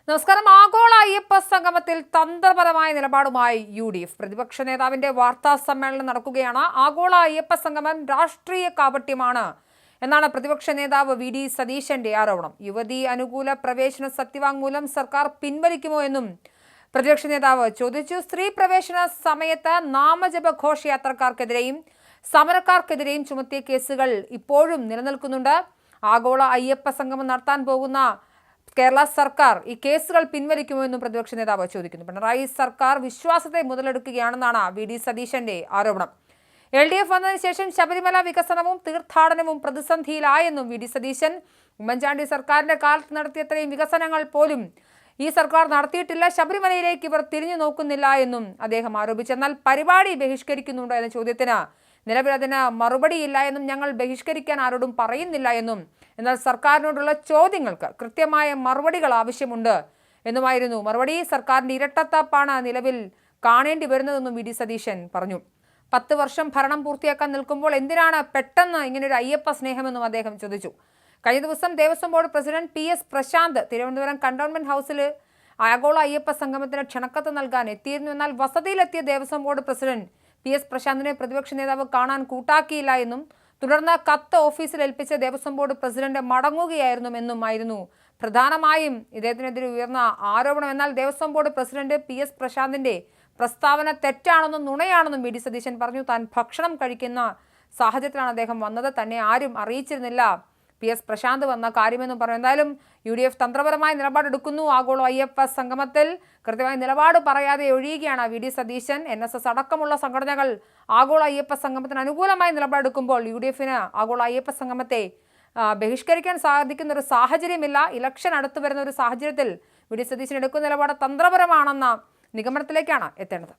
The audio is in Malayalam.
നമസ്കാരം. ആഗോള അയ്യപ്പ സംഗമത്തിൽ തന്ത്രപരമായ നിലപാടുമായി UDF. പ്രതിപക്ഷ നേതാവിന്റെ വാർത്താ സമ്മേളനം നടക്കുകയാണ്. ആഗോള അയ്യപ്പ സംഗമം രാഷ്ട്രീയ കാപട്യമാണ് എന്നാണ് പ്രതിപക്ഷ നേതാവ് VD സതീശന്റെ ആരോപണം. യുവതി അനുകൂല പ്രവേശന സത്യവാങ്മൂലം സർക്കാർ പിൻവലിക്കുമോ എന്നും പ്രതിപക്ഷ നേതാവ് ചോദിച്ചു. സ്ത്രീ പ്രവേശന സമയത്ത് നാമജപ ഘോഷയാത്രക്കാർക്കെതിരെയും സമരക്കാർക്കെതിരെയും ചുമത്തിയ കേസുകൾ ഇപ്പോഴും നിലനിൽക്കുന്നുണ്ട്. ആഗോള അയ്യപ്പ സംഗമം നടത്താൻ പോകുന്ന കേരള സർക്കാർ ഈ കേസുകൾ പിൻവലിക്കുമോ എന്നും പ്രതിപക്ഷ നേതാവ് ചോദിക്കുന്നു. പിണറായി സർക്കാർ വിശ്വാസത്തെ മുതലെടുക്കുകയാണെന്നാണ് VD സതീശന്റെ ആരോപണം. LDF വന്നതിന് ശേഷം ശബരിമല വികസനവും തീർത്ഥാടനവും പ്രതിസന്ധിയിലായെന്നും VD സതീശൻ. ഉമ്മൻചാണ്ടി സർക്കാരിന്റെ കാലത്ത് നടത്തിയത്രയും വികസനങ്ങൾ പോലും ഈ സർക്കാർ നടത്തിയിട്ടില്ല. ശബരിമലയിലേക്ക് ഇവർ തിരിഞ്ഞു നോക്കുന്നില്ല എന്നും അദ്ദേഹം ആരോപിച്ചു. എന്നാൽ പരിപാടി ബഹിഷ്കരിക്കുന്നുണ്ടോ എന്ന ചോദ്യത്തിന് നിലവിൽ അതിന് മറുപടിയില്ല എന്നും ഞങ്ങൾ ബഹിഷ്കരിക്കാൻ ആരോടും പറയുന്നില്ല എന്നും, എന്നാൽ സർക്കാരിനോടുള്ള ചോദ്യങ്ങൾക്ക് കൃത്യമായ മറുപടികൾ ആവശ്യമുണ്ട് എന്നുമായിരുന്നു മറുപടി. സർക്കാരിന്റെ ഇരട്ടത്താപ്പാണ് നിലവിൽ കാണേണ്ടി വരുന്നതെന്നും VD സതീശൻ പറഞ്ഞു. 10 വർഷം ഭരണം പൂർത്തിയാക്കാൻ നിൽക്കുമ്പോൾ എന്തിനാണ് പെട്ടെന്ന് ഇങ്ങനൊരു അയ്യപ്പ സ്നേഹമെന്നും അദ്ദേഹം ചോദിച്ചു. കഴിഞ്ഞ ദിവസം Devaswom board president PS Prashanth Thiruvananthapuram cantonment ഹൗസിൽ ആഗോള അയ്യപ്പ സംഗമത്തിന് ക്ഷണക്കത്ത് നൽകാൻ എത്തിയിരുന്നു. എന്നാൽ വസതിയിലെത്തിയ ദേവസ്വം ബോർഡ് പ്രസിഡന്റ് PS പ്രശാന്തിനെ പ്രതിപക്ഷ നേതാവ് കാണാൻ കൂട്ടാക്കിയില്ല എന്നും തുടർന്ന് കത്ത് ഓഫീസിൽ ഏൽപ്പിച്ച ദേവസ്വം ബോർഡ് പ്രസിഡന്റ് മടങ്ങുകയായിരുന്നുവെന്നുമായിരുന്നു പ്രധാനമായും ഇദ്ദേഹത്തിനെതിരെ ഉയർന്ന ആരോപണം. എന്നാൽ ദേവസ്വം ബോർഡ് പ്രസിഡന്റ് PS പ്രശാന്തിന്റെ പ്രസ്താവന തെറ്റാണെന്നും നുണയാണെന്നും VD സതീശൻ പറഞ്ഞു. താൻ ഭക്ഷണം കഴിക്കുന്ന സാഹചര്യത്തിലാണ് അദ്ദേഹം വന്നത്, തന്നെ ആരും അറിയിച്ചിരുന്നില്ല PS പ്രശാന്ത് വന്ന കാര്യമെന്നും പറഞ്ഞു. എന്തായാലും UDF തന്ത്രപരമായ നിലപാടെടുക്കുന്നു. ആഗോള അയ്യപ്പ സംഗമത്തിൽ കൃത്യമായ നിലപാട് പറയാതെ ഒഴിയുകയാണ് VD സതീശൻ. NSS അടക്കമുള്ള സംഘടനകൾ ആഗോള അയ്യപ്പ സംഗമത്തിന് അനുകൂലമായ നിലപാടെടുക്കുമ്പോൾ UDFന് ആഗോള അയ്യപ്പ സംഗമത്തെ ബഹിഷ്കരിക്കാൻ സാധിക്കുന്ന ഒരു സാഹചര്യമില്ല. ഇലക്ഷൻ അടുത്തു വരുന്ന ഒരു സാഹചര്യത്തിൽ VD സതീശൻ എടുക്കുന്ന നിലപാട് തന്ത്രപരമാണെന്ന നിഗമനത്തിലേക്കാണ് എത്തേണ്ടത്.